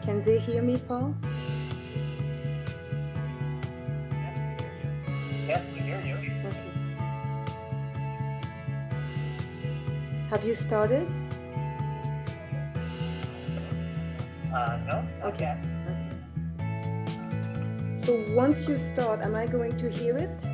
Can they hear me, Paul? Yes, we hear you. Okay. Have you started? No, not Okay. yet. Okay. So once you start, am I going to hear it?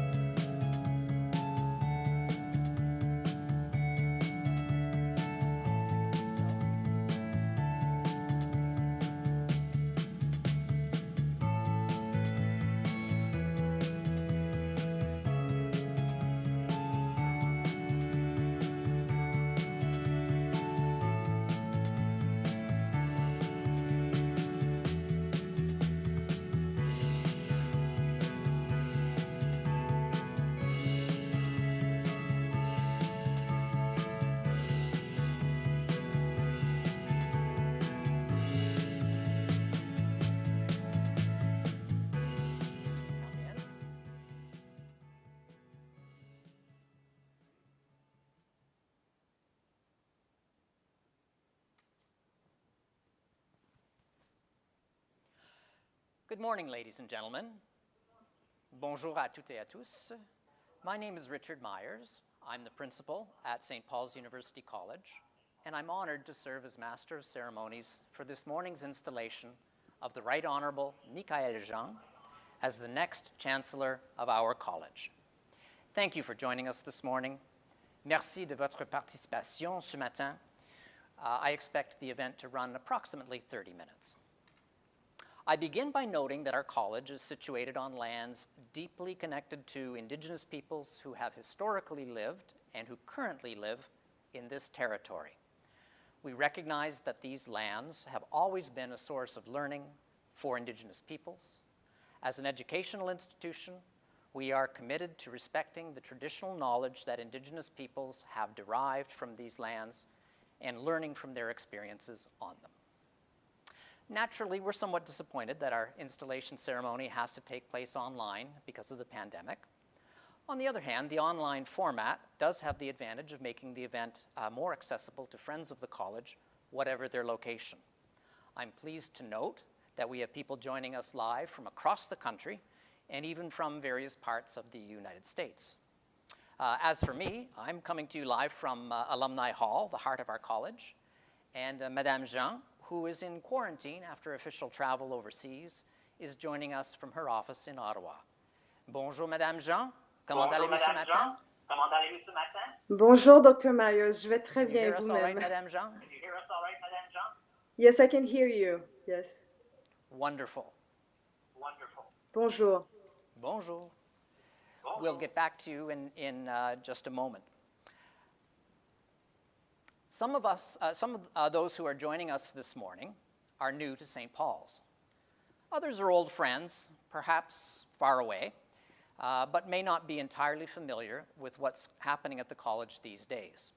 Good morning, ladies and gentlemen. Bonjour à toutes et à tous. My name is Richard Myers. I'm the principal at St. Paul's University College, and I'm honored to serve as Master of Ceremonies for this morning's installation of the Right Honorable Michaëlle as the next Chancellor of our college. Thank you for joining us this morning. Merci de votre participation ce matin. I expect the event to run approximately 30 minutes. I begin by noting that our college is situated on lands deeply connected to Indigenous peoples who have historically lived and who currently live in this territory. We recognize that these lands have always been a source of learning for Indigenous peoples. As an educational institution, we are committed to respecting the traditional knowledge that Indigenous peoples have derived from these lands and learning from their experiences on them. Naturally, we're somewhat disappointed that our installation ceremony has to take place online because of the pandemic. On the other hand, the online format does have the advantage of making the event more accessible to friends of the college, whatever their location. I'm pleased to note that we have people joining us live from across the country and even from various parts of the United States. As for me, I'm coming to you live from Alumni Hall, the heart of our college, and Madame Jean, who is in quarantine after official travel overseas, is joining us from her office in Ottawa. Bonjour, Madame Jean. Comment allez-vous ce matin? Comment allez-vous ce matin? Bonjour, Dr. Myers. Je vais très Can you bien, hear us all right, vous-même. Madame Jean? Can you hear us all right, Madame Jean? Yes, I can hear you. Yes. Wonderful. Wonderful. Bonjour. Bonjour. Bonjour. We'll get back to you in just a moment. Some of those who are joining us this morning are new to St. Paul's. Others are old friends, perhaps far away, but may not be entirely familiar with what's happening at the college these days.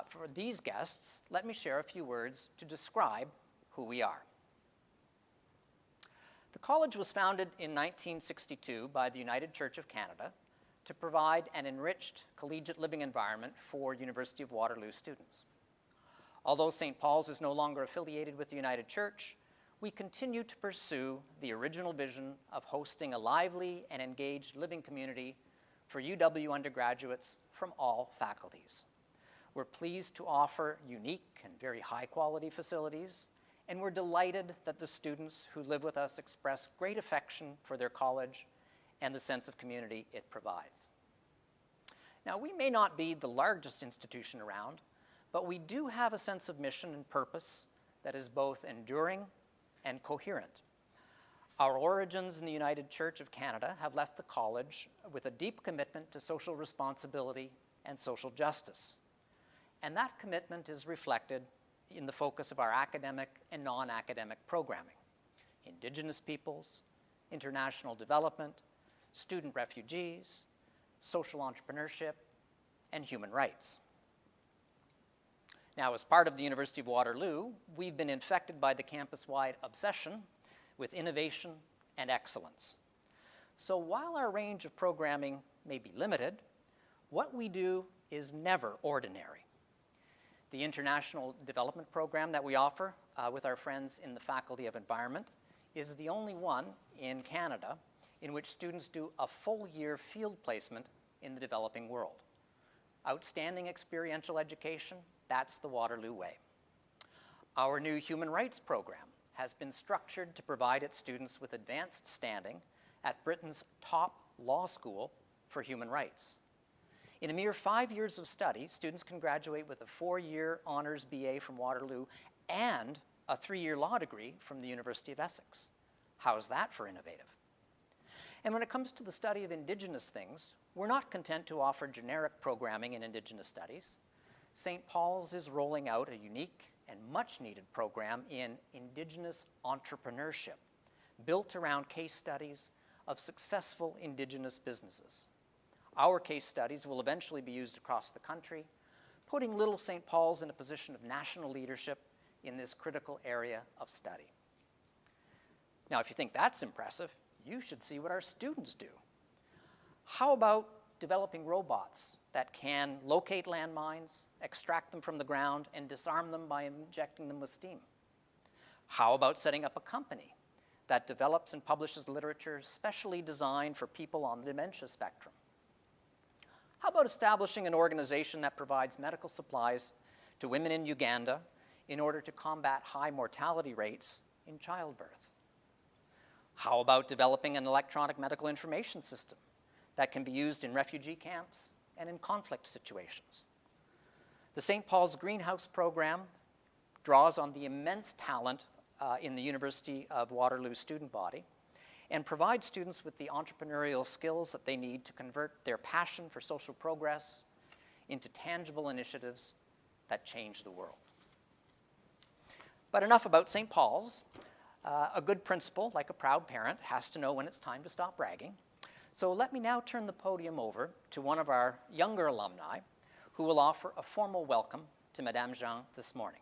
For these guests, let me share a few words to describe who we are. The college was founded in 1962 by the United Church of Canada to provide an enriched collegiate living environment for University of Waterloo students. Although St. Paul's is no longer affiliated with the United Church, we continue to pursue the original vision of hosting a lively and engaged living community for UW undergraduates from all faculties. We're pleased to offer unique and very high-quality facilities, and we're delighted that the students who live with us express great affection for their college and the sense of community it provides. Now, we may not be the largest institution around, but we do have a sense of mission and purpose that is both enduring and coherent. Our origins in the United Church of Canada have left the college with a deep commitment to social responsibility and social justice. And that commitment is reflected in the focus of our academic and non-academic programming: Indigenous peoples, international development, student refugees, social entrepreneurship, and human rights. Now, as part of the University of Waterloo, we've been infected by the campus-wide obsession with innovation and excellence. So while our range of programming may be limited, what we do is never ordinary. The international development program that we offer with our friends in the Faculty of Environment is the only one in Canada in which students do a full year field placement in the developing world. Outstanding experiential education, that's the Waterloo way. Our new human rights program has been structured to provide its students with advanced standing at Britain's top law school for human rights. In a mere 5 years of study, students can graduate with a 4-year honors BA from Waterloo and a 3-year law degree from the University of Essex. How's that for innovative? And when it comes to the study of Indigenous things, we're not content to offer generic programming in Indigenous studies. St. Paul's is rolling out a unique and much-needed program in Indigenous entrepreneurship, built around case studies of successful Indigenous businesses. Our case studies will eventually be used across the country, putting Little St. Paul's in a position of national leadership in this critical area of study. Now, if you think that's impressive, you should see what our students do. How about developing robots that can locate landmines, extract them from the ground, and disarm them by injecting them with steam? How about setting up a company that develops and publishes literature specially designed for people on the dementia spectrum? How about establishing an organization that provides medical supplies to women in Uganda in order to combat high mortality rates in childbirth? How about developing an electronic medical information system that can be used in refugee camps and in conflict situations? The St. Paul's Greenhouse program draws on the immense talent in the University of Waterloo student body and provides students with the entrepreneurial skills that they need to convert their passion for social progress into tangible initiatives that change the world. But enough about St. Paul's. A good principal, like a proud parent, has to know when it's time to stop bragging. So let me now turn the podium over to one of our younger alumni who will offer a formal welcome to Madame Jean this morning.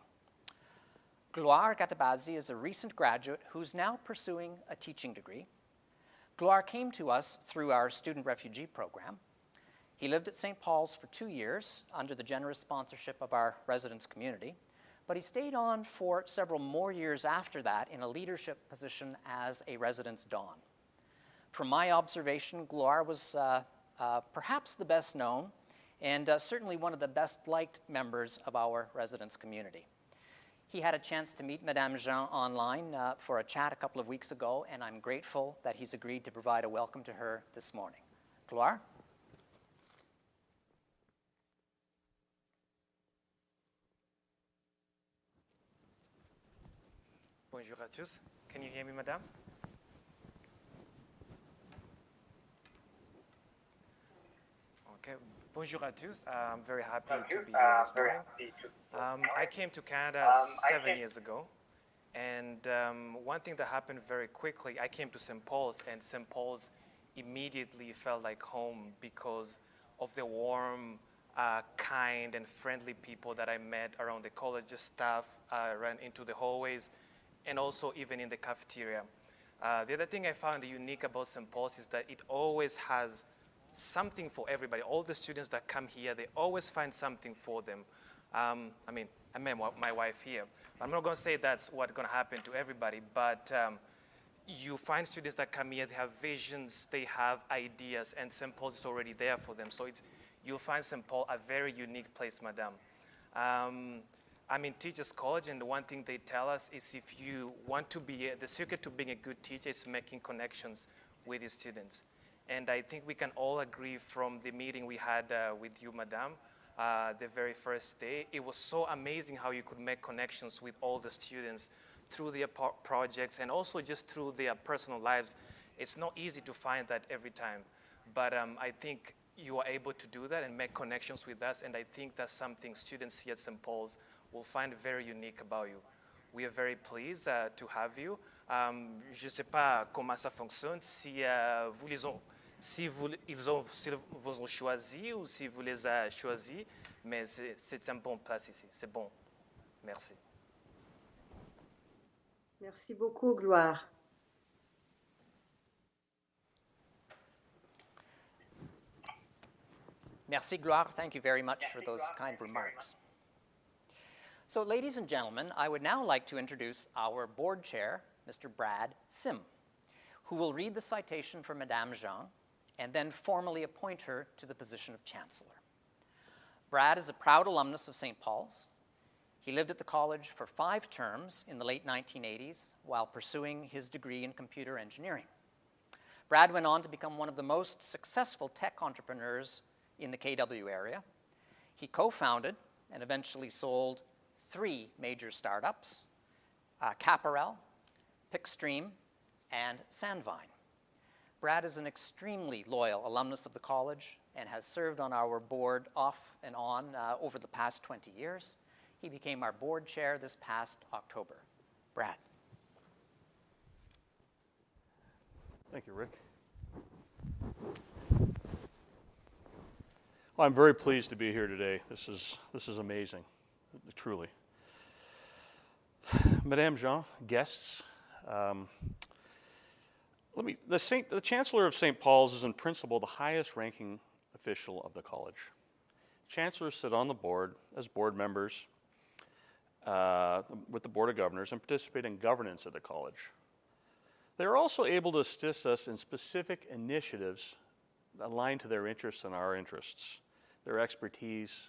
Gloire Gatabazi is a recent graduate who's now pursuing a teaching degree. Gloire came to us through our student refugee program. He lived at St. Paul's for 2 years under the generous sponsorship of our residence community, but he stayed on for several more years after that in a leadership position as a residence don. From my observation, Gloire was perhaps the best known and certainly one of the best liked members of our residence community. He had a chance to meet Madame Jean online for a chat a couple of weeks ago, and I'm grateful that he's agreed to provide a welcome to her this morning. Gloire? Bonjour à tous. Can you hear me, madame? Okay. Bonjour à tous. I'm very happy to be here this morning. I came to Canada 7 years ago, and one thing that happened very quickly, I came to St. Paul's, and St. Paul's immediately felt like home because of the warm, kind, and friendly people that I met around the college staff, ran into the hallways, and also even in the cafeteria. The other thing I found unique about St. Paul's is that it always has something for everybody. All the students that come here, they always find something for them. I met my wife here. I'm not going to say that's what's going to happen to everybody, but you find students that come here, they have visions, they have ideas, and St. Paul's is already there for them. So you'll find St. Paul a very unique place, madam. I'm in Teachers College, and the one thing they tell us is if you want to be, the secret to being a good teacher is making connections with your students. And I think we can all agree from the meeting we had with you, madam, the very first day, it was so amazing how you could make connections with all the students through their projects and also just through their personal lives. It's not easy to find that every time, but I think you are able to do that and make connections with us, and I think that's something students here at St. Paul's will find very unique about you. We are very pleased to have you. Je ne sais pas comment ça fonctionne, si ils vous ont choisi ou si vous les avez choisis, mais c'est un bon place ici, c'est bon. Merci. Merci beaucoup, Gloire. Merci, Gloire. Thank you very much for those kind remarks. So, ladies and gentlemen, I would now like to introduce our board chair, Mr. Brad Sim, who will read the citation for Madame Jean and then formally appoint her to the position of Chancellor. Brad is a proud alumnus of St. Paul's. He lived at the college for 5 terms in the late 1980s while pursuing his degree in computer engineering. Brad went on to become one of the most successful tech entrepreneurs in the KW area. He co-founded and eventually sold 3 major startups, Caparel, Pickstream, and Sandvine. Brad is an extremely loyal alumnus of the college and has served on our board off and on over the past 20 years. He became our board chair this past October. Brad. Thank you, Rick. Well, I'm very pleased to be here today. This is amazing, truly. Madame Jean, guests, the Chancellor of St. Paul's is in principle the highest ranking official of the college. Chancellors sit on the board as board members with the Board of Governors and participate in governance at the college. They are also able to assist us in specific initiatives aligned to their interests and our interests. Their expertise,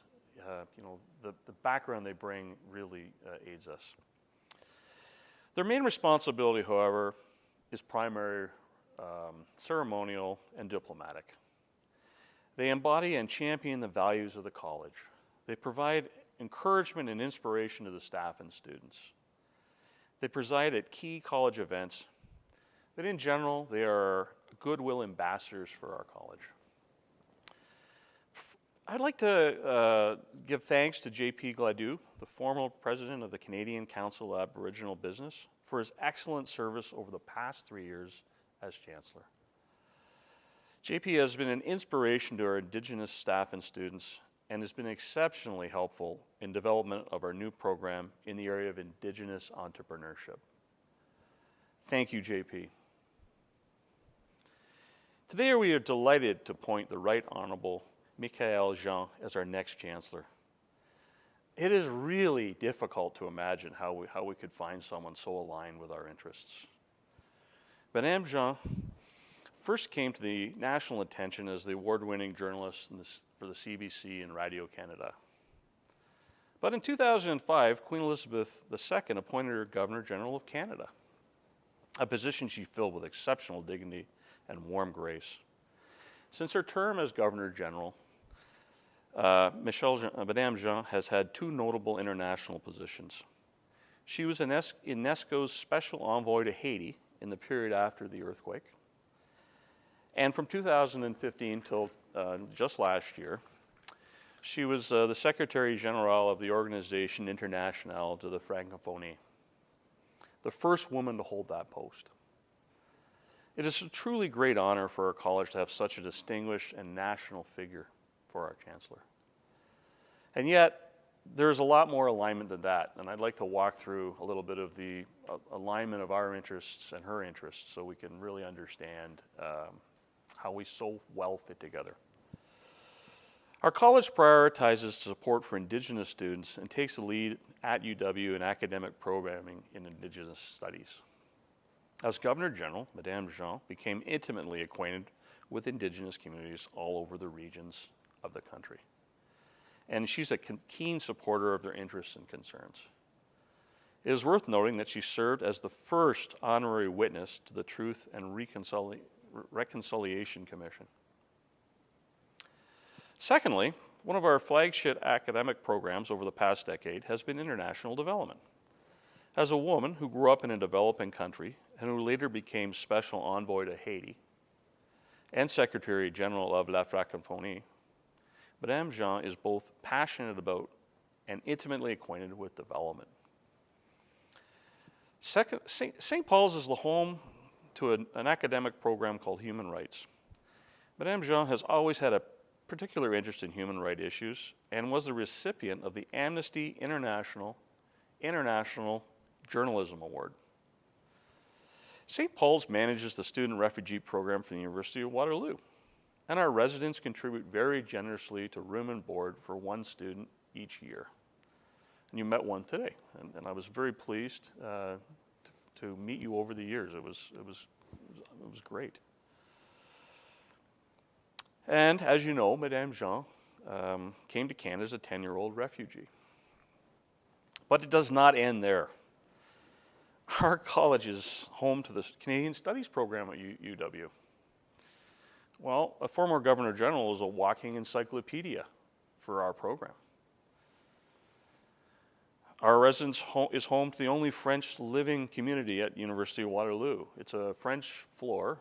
the background they bring really aids us. Their main responsibility, however, is primary, ceremonial, and diplomatic. They embody and champion the values of the college. They provide encouragement and inspiration to the staff and students. They preside at key college events, but in general, they are goodwill ambassadors for our college. I'd like to give thanks to J.P. Gladue, the former president of the Canadian Council of Aboriginal Business, for his excellent service over the past 3 years as Chancellor. JP has been an inspiration to our Indigenous staff and students and has been exceptionally helpful in development of our new program in the area of Indigenous entrepreneurship. Thank you, JP. Today we are delighted to appoint the Right Honorable Michaëlle Jean as our next Chancellor. It is really difficult to imagine how we could find someone so aligned with our interests. Madame Jean first came to the national attention as the award-winning journalist for the CBC and Radio Canada. But in 2005, Queen Elizabeth II appointed her Governor General of Canada, a position she filled with exceptional dignity and warm grace. Since her term as Governor General, Madame Jean has had 2 notable international positions. She was UNESCO's Special Envoy to Haiti in the period after the earthquake. And from 2015 till just last year, she was the Secretary General of the Organisation Internationale de la Francophonie, the first woman to hold that post. It is a truly great honor for our college to have such a distinguished and national figure for our Chancellor. And yet, there's a lot more alignment than that, and I'd like to walk through a little bit of the alignment of our interests and her interests so we can really understand how we so well fit together. Our college prioritizes support for Indigenous students and takes the lead at UW in academic programming in Indigenous studies. As Governor General, Madame Jean became intimately acquainted with Indigenous communities all over the regions of the country. And she's a keen supporter of their interests and concerns. It is worth noting that she served as the first honorary witness to the Truth and Reconciliation Commission. Secondly, one of our flagship academic programs over the past decade has been international development. As a woman who grew up in a developing country and who later became Special Envoy to Haiti and Secretary General of La Francophonie, Madame Jean is both passionate about and intimately acquainted with development. St. Paul's is the home to an academic program called Human Rights. Madame Jean has always had a particular interest in human rights issues and was the recipient of the Amnesty International Journalism Award. St. Paul's manages the student refugee program for the University of Waterloo, and our residents contribute very generously to room and board for one student each year. and you met one today. And I was very pleased to meet you over the years. It was great. And as you know, Madame Jean came to Canada as a 10-year-old refugee. But it does not end there. Our college is home to the Canadian Studies program at UW. Well, a former Governor General is a walking encyclopedia for our program. Our residence is home to the only French living community at University of Waterloo. It's a French floor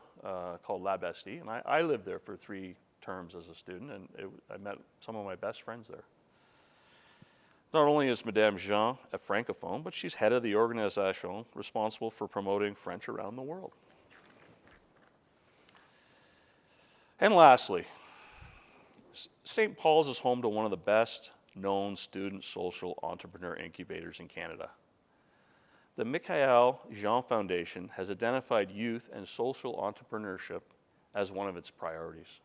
called La Bastille, and I lived there for 3 terms as a student, and I met some of my best friends there. Not only is Madame Jean a francophone, but she's head of the organization responsible for promoting French around the world. And lastly, St. Paul's is home to one of the best known student social entrepreneur incubators in Canada. The Michaëlle Jean Foundation has identified youth and social entrepreneurship as one of its priorities.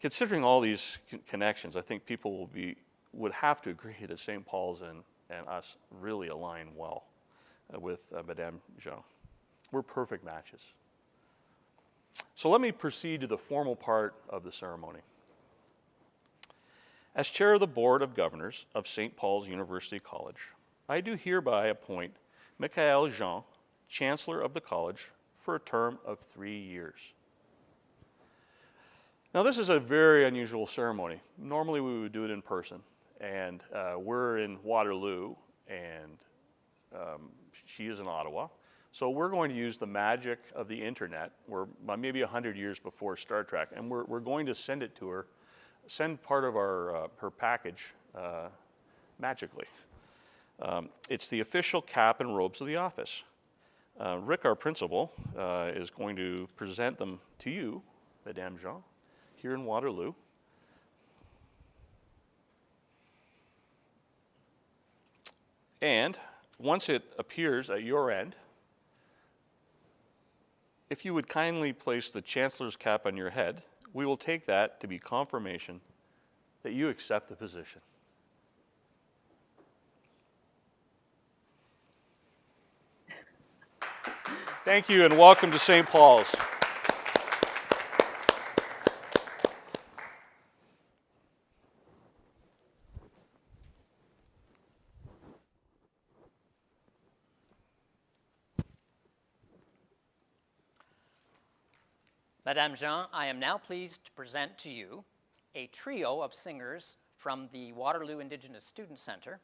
Considering all these connections, I think people would have to agree that St. Paul's and us really align well with Madame Jean. We're perfect matches. So let me proceed to the formal part of the ceremony. As chair of the Board of Governors of St. Paul's University College, I do hereby appoint Michaëlle Jean, Chancellor of the College, for a term of 3 years. Now this is a very unusual ceremony. Normally we would do it in person, and we're in Waterloo, and she is in Ottawa. So we're going to use the magic of the internet. We're maybe 100 years before Star Trek, and we're going to send it to her, send part of her package magically. It's the official cap and robes of the office. Rick, our principal, is going to present them to you, Madame Jean, here in Waterloo. And once it appears at your end, if you would kindly place the Chancellor's cap on your head, we will take that to be confirmation that you accept the position. Thank you, and welcome to St. Paul's. Madame Jean, I am now pleased to present to you a trio of singers from the Waterloo Indigenous Student Centre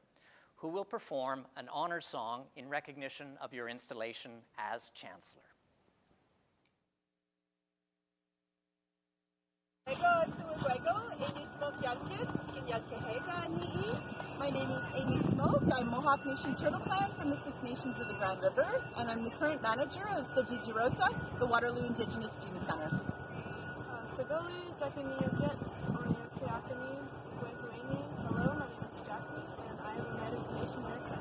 who will perform an honor song in recognition of your installation as Chancellor. My name is Amy Smoke. I'm Mohawk Nation Turtle Clan from the Six Nations of the Grand River, and I'm the current manager of Sajijirota, the Waterloo Indigenous Student Centre. Sagoli, Jakani-Yogets, Onyotiakani, Gwehueni. Hello, my name is Jackie, and I am a Native Nation American.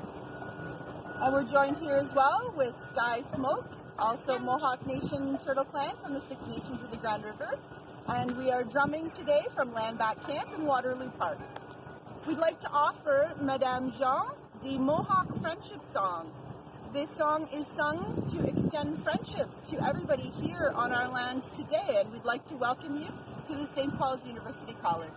And we're joined here as well with Sky Smoke, also Mohawk Nation Turtle Clan from the Six Nations of the Grand River, and we are drumming today from Landback Camp in Waterloo Park. We'd like to offer Madame Jean the Mohawk Friendship Song. This song is sung to extend friendship to everybody here on our lands today, and we'd like to welcome you to the St. Paul's University College.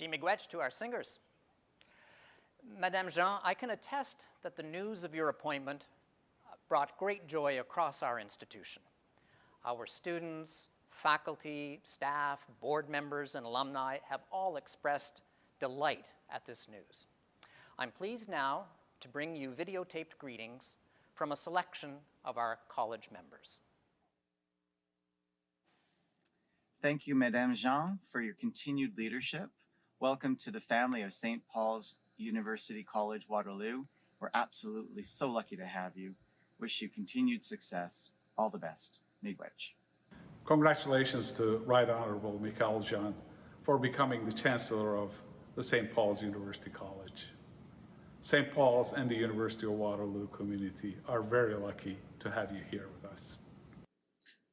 Merci miigwech to our singers. Madame Jean, I can attest that the news of your appointment brought great joy across our institution. Our students, faculty, staff, board members, and alumni have all expressed delight at this news. I'm pleased now to bring you videotaped greetings from a selection of our college members. Thank you, Madame Jean, for your continued leadership. Welcome to the family of St. Paul's University College, Waterloo. We're absolutely so lucky to have you. Wish you continued success. All the best. Miigwech. Congratulations to Right Honorable Michaëlle Jean for becoming the Chancellor of the St. Paul's University College. St. Paul's and the University of Waterloo community are very lucky to have you here with us.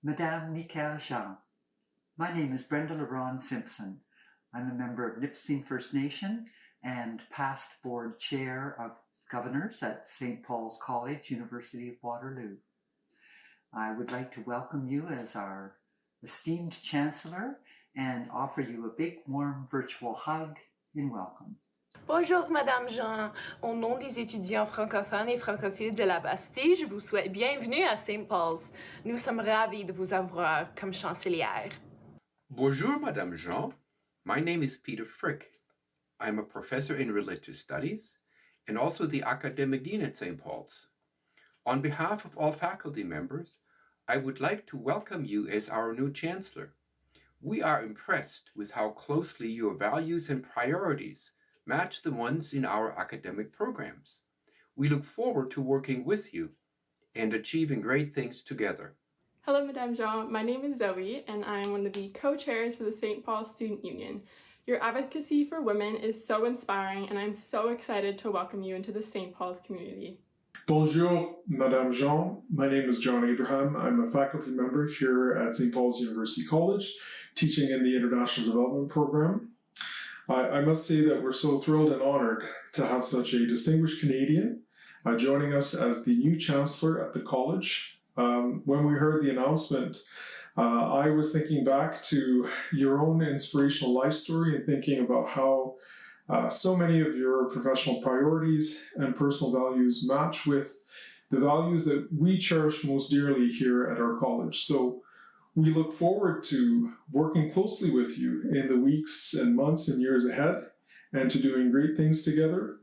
Madame Michaëlle Jean, my name is Brenda LeBron Simpson. I'm a member of Nipissing First Nation and past board chair of governors at St. Paul's College, University of Waterloo. I would like to welcome you as our esteemed Chancellor and offer you a big warm virtual hug in welcome. Bonjour Madame Jean, au nom des étudiants francophones et francophiles de la Bastille, je vous souhaite bienvenue à St. Paul's. Nous sommes ravis de vous avoir comme chancelière. Bonjour Madame Jean, my name is Peter Frick. I'm a professor in religious studies and also the academic dean at St. Paul's. On behalf of all faculty members, I would like to welcome you as our new Chancellor. We are impressed with how closely your values and priorities match the ones in our academic programs. We look forward to working with you and achieving great things together. Hello, Madame Jean. My name is Zoe, and I am one of the co-chairs for the St. Paul Student Union. Your advocacy for women is so inspiring, and I'm so excited to welcome you into the St. Paul's community. Bonjour, Madame Jean. My name is John Abraham. I'm a faculty member here at St. Paul's University College, teaching in the International Development Program. I must say that we're so thrilled and honored to have such a distinguished Canadian joining us as the new Chancellor at the college. When we heard the announcement, I was thinking back to your own inspirational life story and thinking about how so many of your professional priorities and personal values match with the values that we cherish most dearly here at our college. So we look forward to working closely with you in the weeks and months and years ahead and to doing great things together.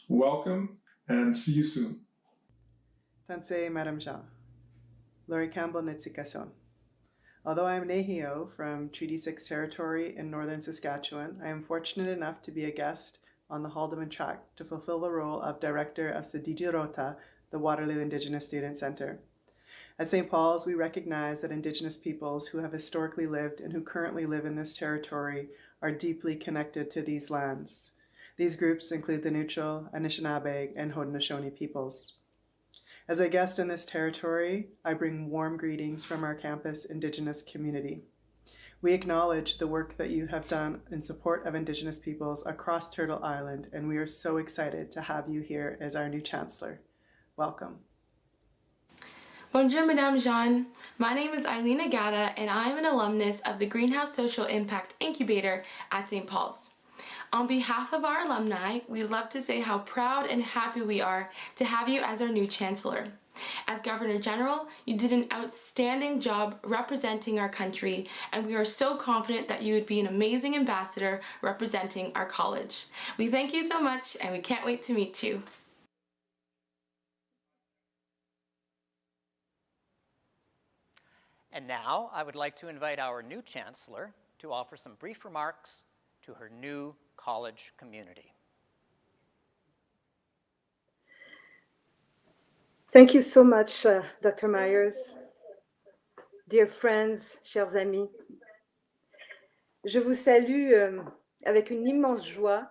Welcome and see you soon. Tansei Madame Jean. Laurie Campbell Nitsikason. Although I am Nehio from Treaty 6 territory in northern Saskatchewan, I am fortunate enough to be a guest on the Haldeman track to fulfill the role of Director of Sadiji Rota, the Waterloo Indigenous Student Centre. At St. Paul's, we recognize that Indigenous peoples who have historically lived and who currently live in this territory are deeply connected to these lands. These groups include the Neutral, Anishinaabe, and Haudenosaunee peoples. As a guest in this territory, I bring warm greetings from our campus Indigenous community. We acknowledge the work that you have done in support of Indigenous peoples across Turtle Island, and we are so excited to have you here as our new Chancellor. Welcome. Bonjour, Madame Jean. My name is Eileen Agata, and I am an alumnus of the Greenhouse Social Impact Incubator at St. Paul's. On behalf of our alumni, we'd love to say how proud and happy we are to have you as our new Chancellor. As Governor General, you did an outstanding job representing our country, and we are so confident that you would be an amazing ambassador representing our college. We thank you so much, and we can't wait to meet you. And now I would like to invite our new Chancellor to offer some brief remarks to her new college community. Thank you so much, Dr. Myers. Dear friends, chers amis, je vous salue avec une immense joie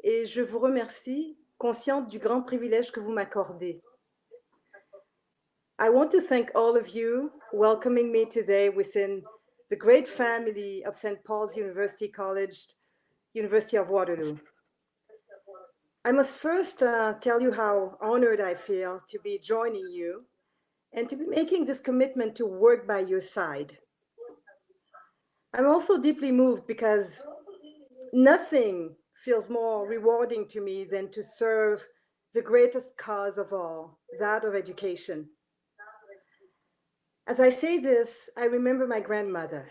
et je vous remercie, consciente du grand privilège que vous m'accordez. I want to thank all of you welcoming me today within the great family of St. Paul's University College, University of Waterloo. I must first tell you how honored I feel to be joining you and to be making this commitment to work by your side. I'm also deeply moved because Nothing feels more rewarding to me than to serve the greatest cause of all, that of education. As I say this, I remember my grandmother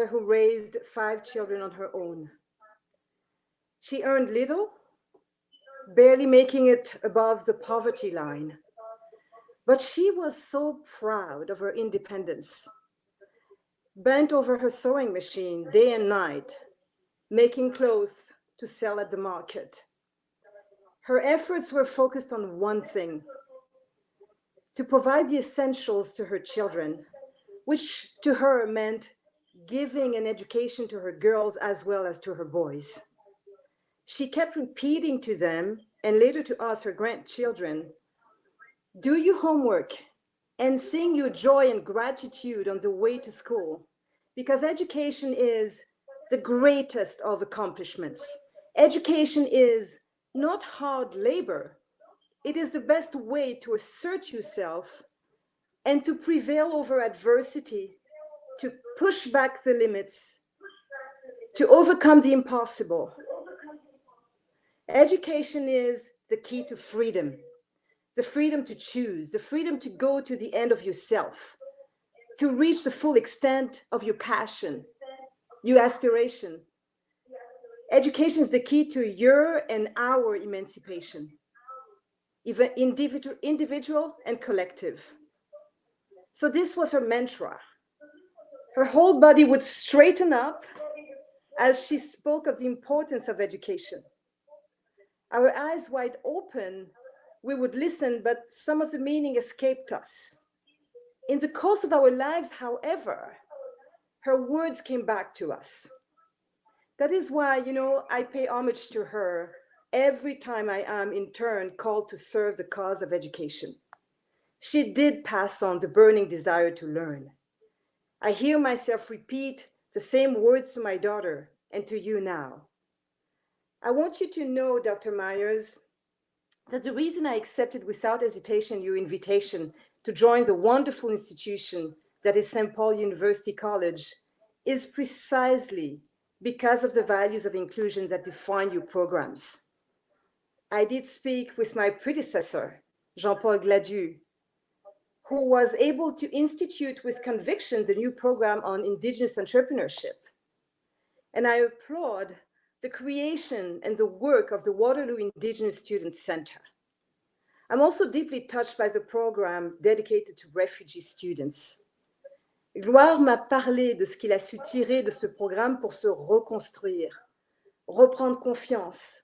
who raised 5 children on her own. She earned little, barely making it above the poverty line. But she was so proud of her independence, bent over her sewing machine day and night, making clothes to sell at the market. Her efforts were focused on one thing: to provide the essentials to her children, which to her meant giving an education to her girls as well as to her boys. She kept repeating to them, and later to us, her grandchildren, do your homework and sing your joy and gratitude on the way to school, because education is the greatest of accomplishments. Education is not hard labor. It is the best way to assert yourself and to prevail over adversity, to push back the limits, to overcome the impossible. Education is the key to freedom, the freedom to choose, the freedom to go to the end of yourself, to reach the full extent of your passion, your aspiration. Education is the key to your and our emancipation, even individual and collective. So this was her mantra. Her whole body would straighten up as she spoke of the importance of education. Our eyes wide open, we would listen, but some of the meaning escaped us. In the course of our lives, however, her words came back to us. That is why, I pay homage to her every time I am in turn called to serve the cause of education. She did pass on the burning desire to learn. I hear myself repeat the same words to my daughter and to you now. I want you to know, Dr. Myers, that the reason I accepted without hesitation your invitation to join the wonderful institution that is St. Paul University College is precisely because of the values of inclusion that define your programs. I did speak with my predecessor, Jean-Paul Gladieux, who was able to institute with conviction the new program on Indigenous entrepreneurship. And I applaud the creation and the work of the Waterloo Indigenous Student Center. I'm also deeply touched by the program dedicated to refugee students. Gloire m'a parlé de ce qu'il a su tirer de ce programme pour se reconstruire, reprendre confiance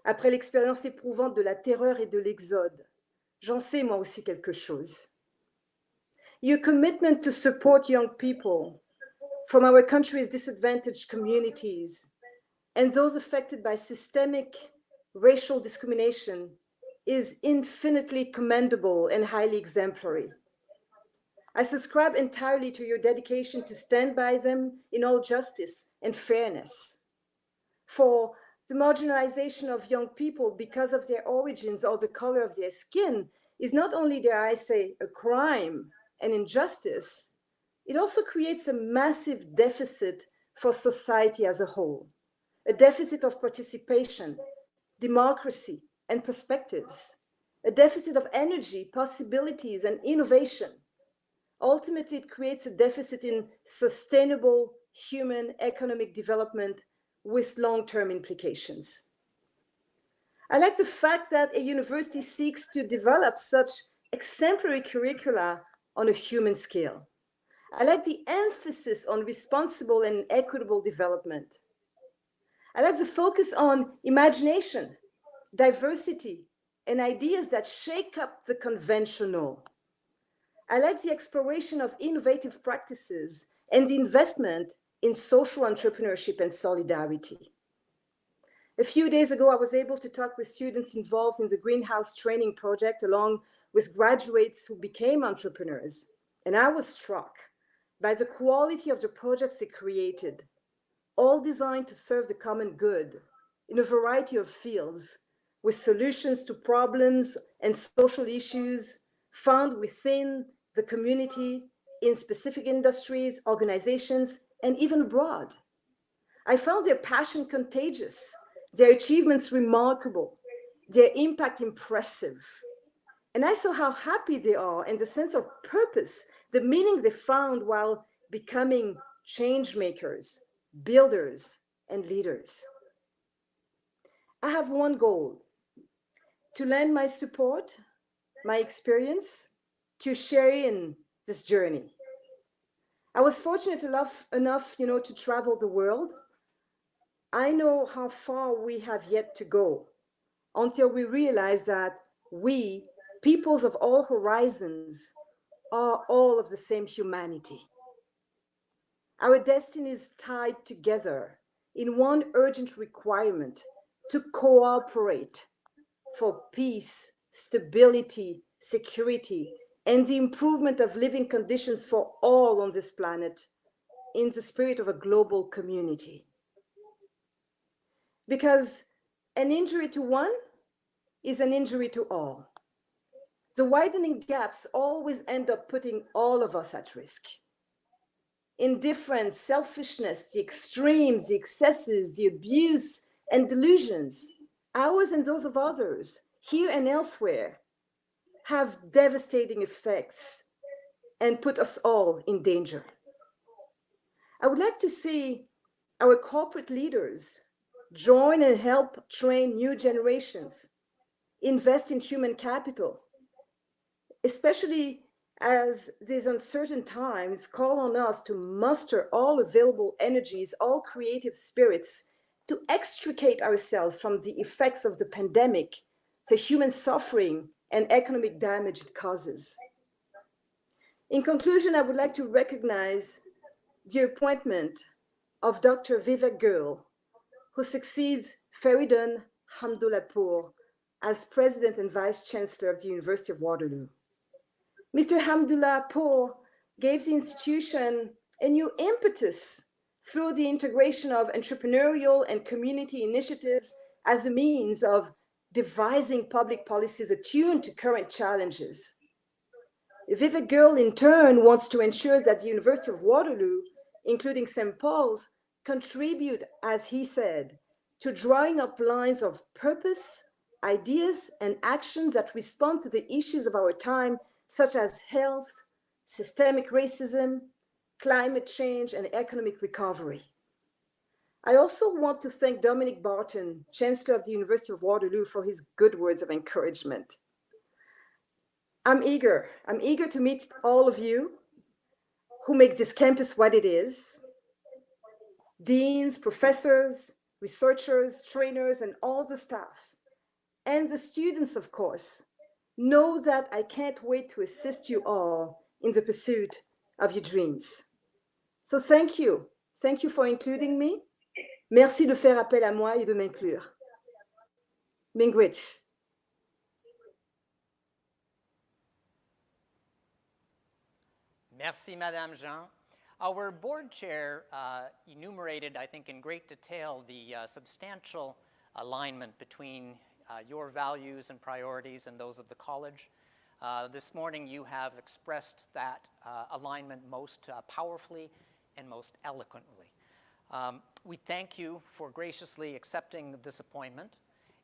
après l'expérience éprouvante de la terreur et de l'exode. J'en sais moi aussi quelque chose. Your commitment to support young people from our country's disadvantaged communities and those affected by systemic racial discrimination is infinitely commendable and highly exemplary. I subscribe entirely to your dedication to stand by them in all justice and fairness. For the marginalization of young people because of their origins or the color of their skin is not only, dare I say, a crime and injustice, it also creates a massive deficit for society as a whole, a deficit of participation, democracy, and perspectives, a deficit of energy, possibilities, and innovation. Ultimately, it creates a deficit in sustainable human economic development with long-term implications. I like the fact that a university seeks to develop such exemplary curricula on a human scale. I like the emphasis on responsible and equitable development. I like the focus on imagination, diversity, and ideas that shake up the conventional. I like the exploration of innovative practices and the investment in social entrepreneurship and solidarity. A few days ago, I was able to talk with students involved in the Greenhouse Training Project, along with graduates who became entrepreneurs. And I was struck by the quality of the projects they created, all designed to serve the common good in a variety of fields, with solutions to problems and social issues found within the community, in specific industries, organizations, and even abroad. I found their passion contagious, their achievements remarkable, their impact impressive. And I saw how happy they are and the sense of purpose, the meaning they found while becoming change makers, builders, and leaders. I have one goal: to lend my support, my experience, to share in this journey. I was fortunate enough, to travel the world. I know how far we have yet to go until we realize that we, peoples of all horizons, are all of the same humanity. Our destinies tied together in one urgent requirement: to cooperate for peace, stability, security, and the improvement of living conditions for all on this planet in the spirit of a global community. Because an injury to one is an injury to all. The widening gaps always end up putting all of us at risk. Indifference, selfishness, the extremes, the excesses, the abuse, and delusions, ours and those of others, here and elsewhere, have devastating effects and put us all in danger. I would like to see our corporate leaders join and help train new generations, invest in human capital, especially as these uncertain times call on us to muster all available energies, all creative spirits, to extricate ourselves from the effects of the pandemic, the human suffering and economic damage it causes. In conclusion, I would like to recognize the appointment of Dr. Vivek Girl, who succeeds Feridun Hamdoulahpour as President and Vice Chancellor of the University of Waterloo. Mr. Hamdoulahpour gave the institution a new impetus through the integration of entrepreneurial and community initiatives as a means of devising public policies attuned to current challenges. Vivek Girl, in turn, wants to ensure that the University of Waterloo, including St. Paul's, contribute, as he said, to drawing up lines of purpose, ideas, and actions that respond to the issues of our time, such as health, systemic racism, climate change, and economic recovery. I also want to thank Dominic Barton, Chancellor of the University of Waterloo, for his good words of encouragement. I'm eager to meet all of you who make this campus what it is: deans, professors, researchers, trainers, and all the staff, and the students, of course. Know that I can't wait to assist you all in the pursuit of your dreams. So thank you. Thank you for including me. Merci de faire appel à moi et de m'inclure. Miigwech. Merci, Madame Jean. Our board chair enumerated, I think, in great detail the substantial alignment between your values and priorities and those of the college. This morning you have expressed that alignment most powerfully and most eloquently. We thank you for graciously accepting this appointment,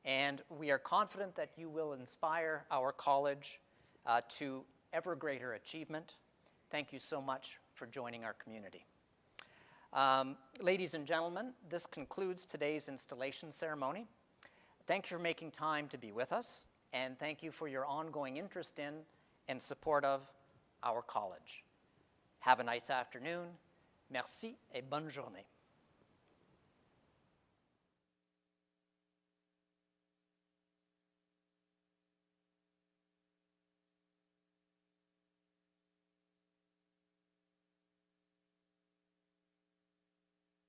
and we are confident that you will inspire our college to ever greater achievement. Thank you so much for joining our community. Ladies and gentlemen, this concludes today's installation ceremony. Thank you for making time to be with us, and thank you for your ongoing interest in and support of our college. Have a nice afternoon. Merci et bonne journée.